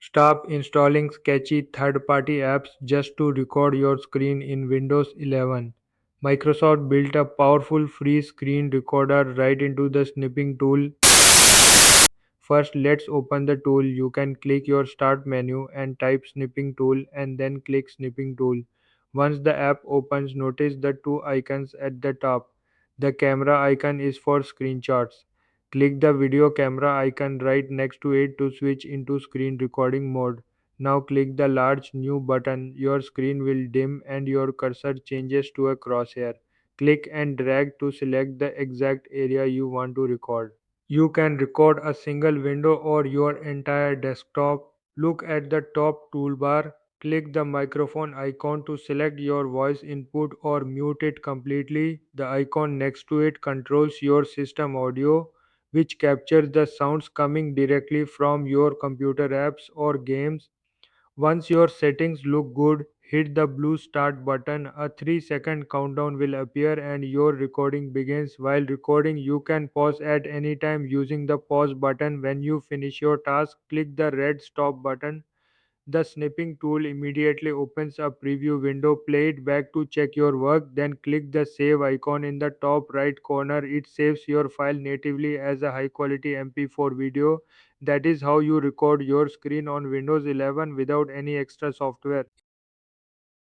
Stop installing sketchy third-party apps just to record your screen in Windows 11. Microsoft built a powerful free screen recorder right into the snipping tool. First, let's open the tool. You can click your start menu and type snipping tool and then click snipping tool. Once the app opens, notice the two icons at the top. The camera icon is for screenshots. Click the video camera icon right next to it to switch into screen recording mode. Now click the large new button. Your screen will dim and your cursor changes to a crosshair. Click and drag to select the exact area you want to record. You can record a single window or your entire desktop. Look at the top toolbar. Click the microphone icon to select your voice input or mute it completely. The icon next to it controls your system audio, which captures the sounds coming directly from your computer apps or games. Once your settings look good, hit the blue start button. A 3-second countdown will appear and your recording begins. While recording, you can pause at any time using the pause button. When you finish your task, click the red stop button. The snipping tool immediately opens a preview window. Play it back to check your work, then click the save icon in the top right corner. It saves your file natively as a high quality MP4 video. That is how you record your screen on Windows 11 without any extra software.